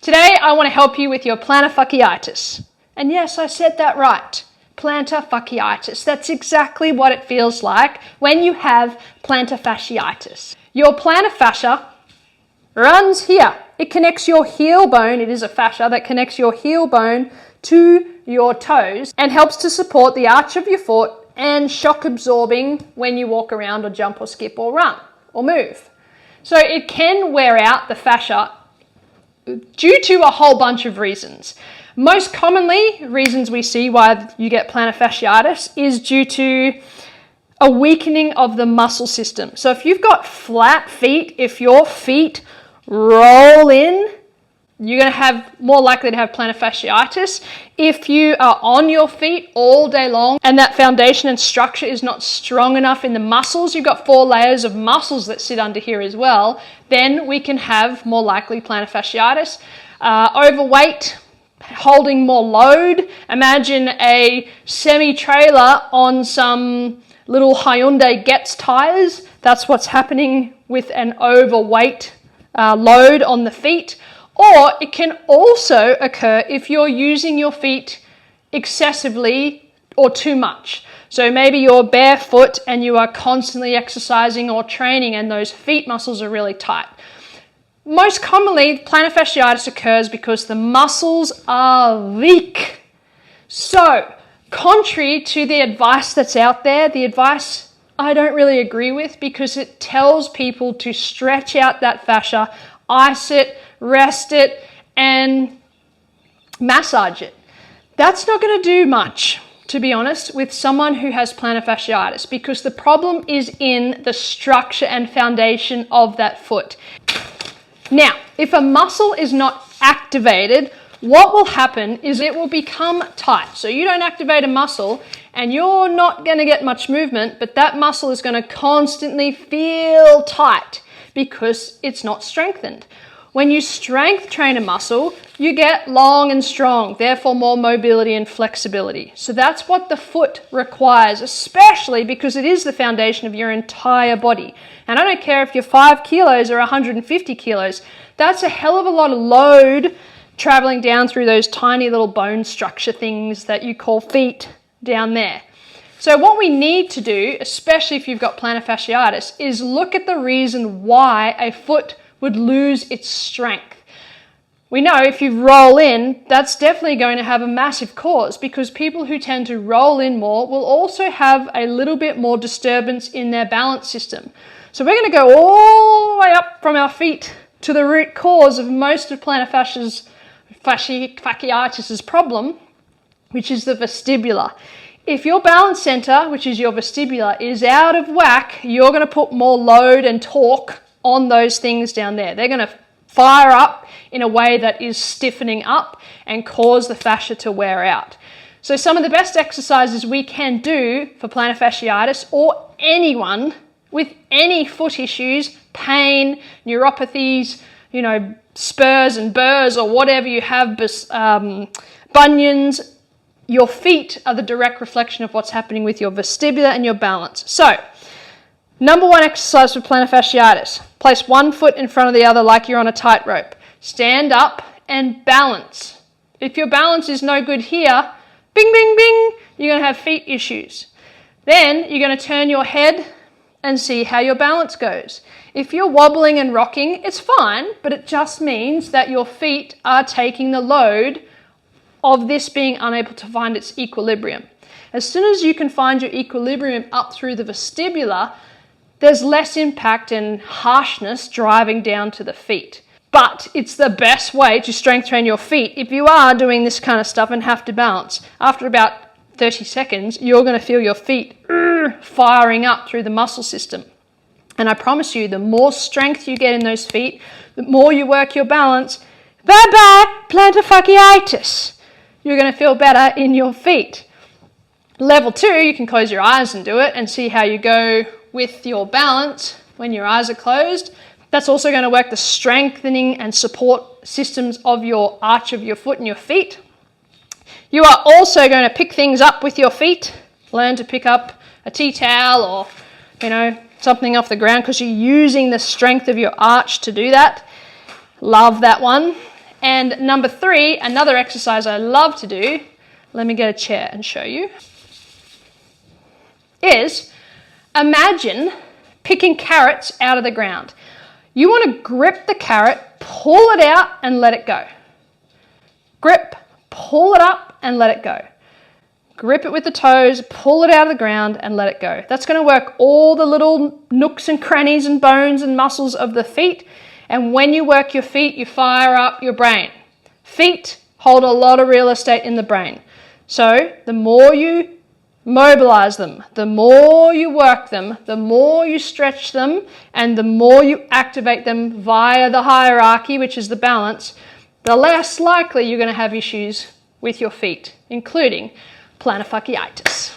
Today, I want to help you with your plantar fasciitis. And yes, I said that right. Plantar fasciitis. That's exactly what it feels like when you have plantar fasciitis. Your plantar fascia runs here. It connects your heel bone. It is a fascia that connects your heel bone to your toes and helps to support the arch of your foot and shock absorbing when you walk around or jump or skip or run or move. So it can wear out the fascia due to a whole bunch of reasons. Most commonly, reasons we see why you get plantar fasciitis is due to a weakening of the muscle system. So if you've got flat feet, if your feet roll in, you're going to have more likely to have plantar fasciitis. If you are on your feet all day long and that foundation and structure is not strong enough in the muscles, you've got 4 layers of muscles that sit under here as well, then we can have more likely plantar fasciitis. Overweight, holding more load. Imagine a semi-trailer on some little Hyundai Getz tires. That's what's happening with an overweight load on the feet. Or it can also occur if you're using your feet excessively or too much. So maybe you're barefoot and you are constantly exercising or training and those feet muscles are really tight. Most commonly, plantar fasciitis occurs because the muscles are weak. So, contrary to the advice that's out there, the advice I don't really agree with because it tells people to stretch out that fascia, ice it, rest it, and massage it. That's not going to do much, to be honest, with someone who has plantar fasciitis because the problem is in the structure and foundation of that foot. Now, if a muscle is not activated, what will happen is it will become tight. So you don't activate a muscle and you're not going to get much movement, but that muscle is going to constantly feel tight because it's not strengthened. When you strength train a muscle, you get long and strong, therefore more mobility and flexibility. So that's what the foot requires, especially because it is the foundation of your entire body. And I don't care if you're 5 kilos or 150 kilos, that's a hell of a lot of load traveling down through those tiny little bone structure things that you call feet down there. So what we need to do, especially if you've got plantar fasciitis, is look at the reason why a foot would lose its strength. We know if you roll in, that's definitely going to have a massive cause because people who tend to roll in more will also have a little bit more disturbance in their balance system. So we're going to go all the way up from our feet to the root cause of most of plantar fasciitis' problem, which is the vestibular. If your balance center, which is your vestibular, is out of whack, you're going to put more load and torque on those things down there. They're going to fire up in a way that is stiffening up and cause the fascia to wear out. So some of the best exercises we can do for plantar fasciitis or anyone with any foot issues, pain, neuropathies, spurs and burrs or whatever you have, bunions, your feet are the direct reflection of what's happening with your vestibular and your balance. So, number 1 exercise for plantar fasciitis. Place one foot in front of the other like you're on a tightrope. Stand up and balance. If your balance is no good here, bing, bing, bing, you're going to have feet issues. Then you're going to turn your head and see how your balance goes. If you're wobbling and rocking, it's fine, but it just means that your feet are taking the load of this being unable to find its equilibrium. As soon as you can find your equilibrium up through the vestibular, there's less impact and harshness driving down to the feet. But it's the best way to strength train your feet if you are doing this kind of stuff and have to balance. After about 30 seconds, you're going to feel your feet firing up through the muscle system. And I promise you, the more strength you get in those feet, the more you work your balance, bye-bye, plantar fasciitis. You're going to feel better in your feet. Level 2, you can close your eyes and do it and see how you go with your balance when your eyes are closed. That's also going to work the strengthening and support systems of your arch of your foot and your feet. You are also going to pick things up with your feet. Learn to pick up a tea towel or, something off the ground because you're using the strength of your arch to do that. Love that one. And number 3, another exercise I love to do, let me get a chair and show you, is imagine picking carrots out of the ground. You want to grip the carrot, pull it out and let it go. Grip, pull it up and let it go. Grip it with the toes, pull it out of the ground and let it go. That's going to work all the little nooks and crannies and bones and muscles of the feet. And when you work your feet, you fire up your brain. Feet hold a lot of real estate in the brain. So the more you mobilize them, the more you work them, the more you stretch them, and the more you activate them via the hierarchy, which is the balance, the less likely you're going to have issues with your feet, including plantar fasciitis.